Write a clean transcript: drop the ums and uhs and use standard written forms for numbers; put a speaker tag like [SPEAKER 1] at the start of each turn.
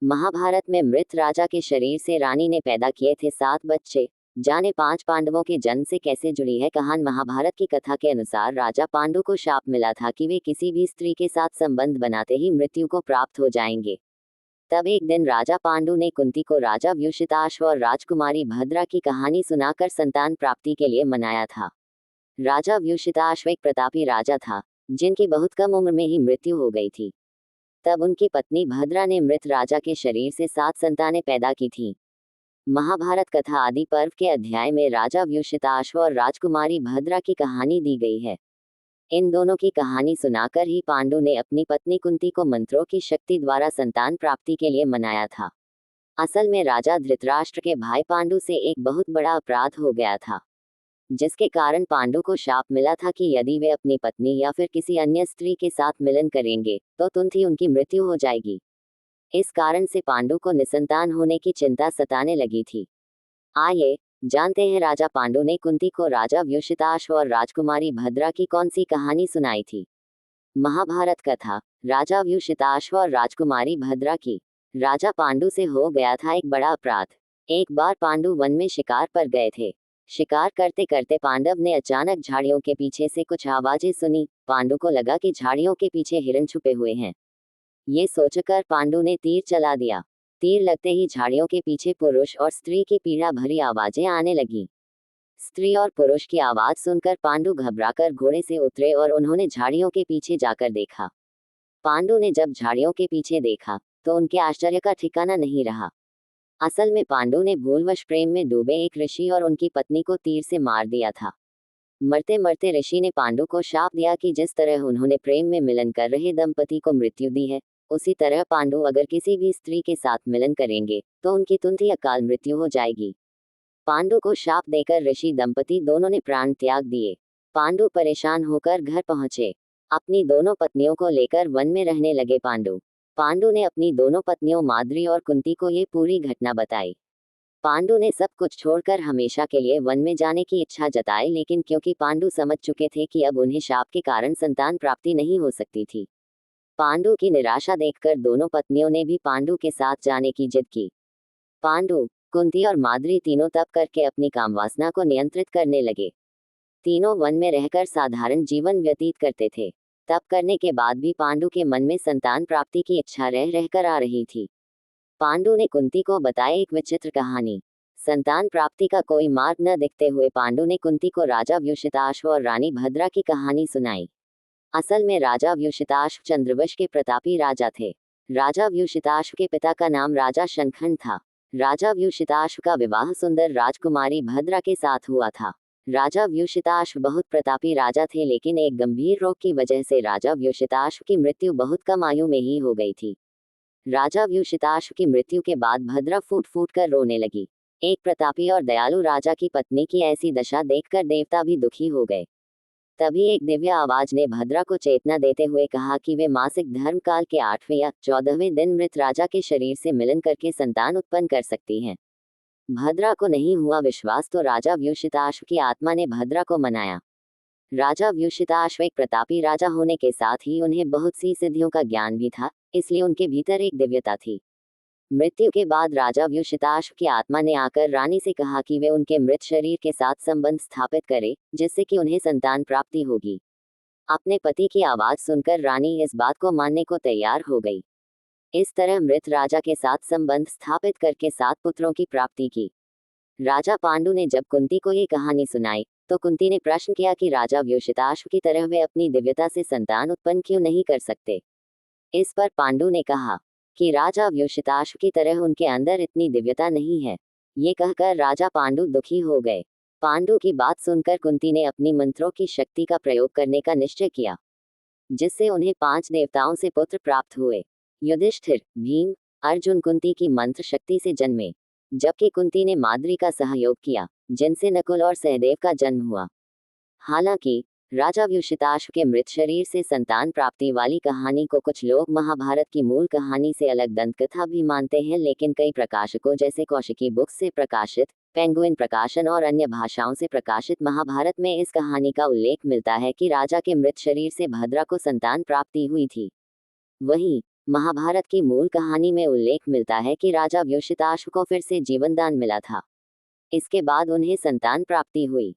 [SPEAKER 1] महाभारत में मृत राजा के शरीर से रानी ने पैदा किए थे 7 बच्चे। जाने 5 पांडवों के जन्म से कैसे जुड़ी है कहानी। महाभारत की कथा के अनुसार राजा पांडु को शाप मिला था कि वे किसी भी स्त्री के साथ संबंध बनाते ही मृत्यु को प्राप्त हो जाएंगे। तब एक दिन राजा पांडु ने कुंती को राजा व्युषिताश्व और राजकुमारी भद्रा की कहानी सुनाकर संतान प्राप्ति के लिए मनाया था। राजा व्युषिताश्व एक प्रतापी राजा था, जिनकी बहुत कम उम्र में ही मृत्यु हो गई थी। तब उनकी पत्नी भद्रा ने मृत राजा के शरीर से 7 संतानें पैदा की थीं। महाभारत कथा आदि पर्व के अध्याय में राजा व्युषिताश्व और राजकुमारी भद्रा की कहानी दी गई है। इन दोनों की कहानी सुनाकर ही पांडु ने अपनी पत्नी कुंती को मंत्रों की शक्ति द्वारा संतान प्राप्ति के लिए मनाया था। असल में राजा धृतराष्ट्र के भाई पांडु से एक बहुत बड़ा अपराध हो गया था, जिसके कारण पांडु को शाप मिला था कि यदि वे अपनी पत्नी या फिर किसी अन्य स्त्री के साथ मिलन करेंगे तो तुरंत ही उनकी मृत्यु हो जाएगी। इस कारण से पांडु को निसंतान होने की चिंता सताने लगी थी। आइए जानते हैं राजा पांडु ने कुंती को राजा व्युषिताश्व और राजकुमारी भद्रा की कौन सी कहानी सुनाई थी। महाभारत कथा राजा व्युषिताश्व और राजकुमारी भद्रा की। राजा पांडु से हो गया था एक बड़ा अपराध। एक बार पांडु वन में शिकार पर गए थे। शिकार करते करते पांडव ने अचानक झाड़ियों के पीछे से कुछ आवाजें सुनी। पांडु को लगा कि झाड़ियों के पीछे हिरण छुपे हुए हैं। ये सोचकर पांडु ने तीर चला दिया। तीर लगते ही झाड़ियों के पीछे पुरुष और स्त्री की पीड़ा भरी आवाजें आने लगी। स्त्री और पुरुष की आवाज सुनकर पांडु घबराकर घोड़े से उतरे और उन्होंने झाड़ियों के पीछे जाकर देखा। पांडु ने जब झाड़ियों के पीछे देखा तो उनके आश्चर्य का ठिकाना नहीं रहा। असल में पांडु ने भूलवश प्रेम में डूबे एक ऋषि और उनकी पत्नी को तीर से मार दिया था। मरते मरते ऋषि ने पांडु को शाप दिया कि जिस तरह उन्होंने प्रेम में मिलन कर रहे दंपति को मृत्यु दी है, उसी तरह पांडु अगर किसी भी स्त्री के साथ मिलन करेंगे तो उनकी तुरंत ही अकाल मृत्यु हो जाएगी। पांडु को शाप देकर ऋषि दंपति दोनों ने प्राण त्याग दिए। पांडु परेशान होकर घर पहुंचे। अपनी दोनों पत्नियों को लेकर वन में रहने लगे। पांडु ने अपनी दोनों पत्नियों माद्री और कुंती को ये पूरी घटना बताई। पांडु ने सब कुछ छोड़कर हमेशा के लिए वन में जाने की इच्छा जताई, लेकिन क्योंकि पांडु समझ चुके थे कि अब उन्हें शाप के कारण संतान प्राप्ति नहीं हो सकती थी, पांडु की निराशा देखकर दोनों पत्नियों ने भी पांडु के साथ जाने की जिद की। पांडु, कुंती और माद्री तीनों तप करके अपनी कामवासना को नियंत्रित करने लगे। तीनों वन में रहकर साधारण जीवन व्यतीत करते थे। तप करने के बाद भी पांडु के मन में संतान प्राप्ति की इच्छा रह रहकर आ रही थी। पांडु ने कुंती को बताई एक विचित्र कहानी। संतान प्राप्ति का कोई मार्ग न दिखते हुए पांडु ने कुंती को राजा व्युषिताश्व और रानी भद्रा की कहानी सुनाई। असल में राजा व्युषिताश्व चंद्रवंश के प्रतापी राजा थे। राजा व्युषिताश्व के पिता का नाम राजा शंखन था। राजा व्युषिताश्व का विवाह सुंदर राजकुमारी भद्रा के साथ हुआ था। राजा व्युषिताश्व बहुत प्रतापी राजा थे, लेकिन एक गंभीर रोग की वजह से राजा व्युषिताश्व की मृत्यु बहुत कम आयु में ही हो गई थी। राजा व्युषिताश्व की मृत्यु के बाद भद्रा फूट फूट कर रोने लगी। एक प्रतापी और दयालु राजा की पत्नी की ऐसी दशा देखकर देवता भी दुखी हो गए। तभी एक दिव्य आवाज ने भद्रा को चेतना देते हुए कहा कि वे मासिक धर्म काल के 8वें या 14वें दिन मृत राजा के शरीर से मिलन करके संतान उत्पन्न कर सकती हैं। भद्रा को नहीं हुआ विश्वास तो राजा व्युषिताश्व की आत्मा ने भद्रा को मनाया। राजा व्युषिताश्व एक प्रतापी राजा होने के साथ ही उन्हें बहुत सी सिद्धियों का ज्ञान भी था, इसलिए उनके भीतर एक दिव्यता थी। मृत्यु के बाद राजा व्युषिताश्व की आत्मा ने आकर रानी से कहा कि वे उनके मृत शरीर के साथ संबंध स्थापित करें, जिससे कि उन्हें संतान प्राप्ति होगी। अपने पति की आवाज सुनकर रानी इस बात को मानने को तैयार हो गई। इस तरह मृत राजा के साथ संबंध स्थापित करके 7 पुत्रों की प्राप्ति की। राजा पांडु ने जब कुंती को ये कहानी सुनाई तो कुंती ने प्रश्न किया कि राजा व्युषिताश्व की तरह वे अपनी दिव्यता से संतान उत्पन्न क्यों नहीं कर सकते। इस पर पांडु ने कहा कि राजा व्युषिताश्व की तरह उनके अंदर इतनी दिव्यता नहीं है। ये कहकर राजा पांडु दुखी हो गए। पांडु की बात सुनकर कुंती ने अपनी मंत्रों की शक्ति का प्रयोग करने का निश्चय किया, जिससे उन्हें 5 देवताओं से पुत्र प्राप्त हुए। युधिष्ठिर, भीम, अर्जुन कुंती की मंत्र शक्ति से जन्मे, जबकि कुंती ने माद्री का सहयोग किया, जिनसे नकुल और सहदेव का जन्म हुआ। हालांकि राजा व्युषिताश्व के मृत शरीर से संतान प्राप्ति वाली कहानी को कुछ लोग महाभारत की मूल कहानी से अलग दंतकथा भी मानते हैं, लेकिन कई प्रकाशकों जैसे कौशिकी बुक्स से प्रकाशित, पेंगुइन प्रकाशन और अन्य भाषाओं से प्रकाशित महाभारत में इस कहानी का उल्लेख मिलता है कि राजा के मृत शरीर से भद्रा को संतान प्राप्ति हुई थी। वहीं महाभारत की मूल कहानी में उल्लेख मिलता है कि राजा व्युषिताश्व को फिर से जीवनदान मिला था। इसके बाद उन्हें संतान प्राप्ति हुई।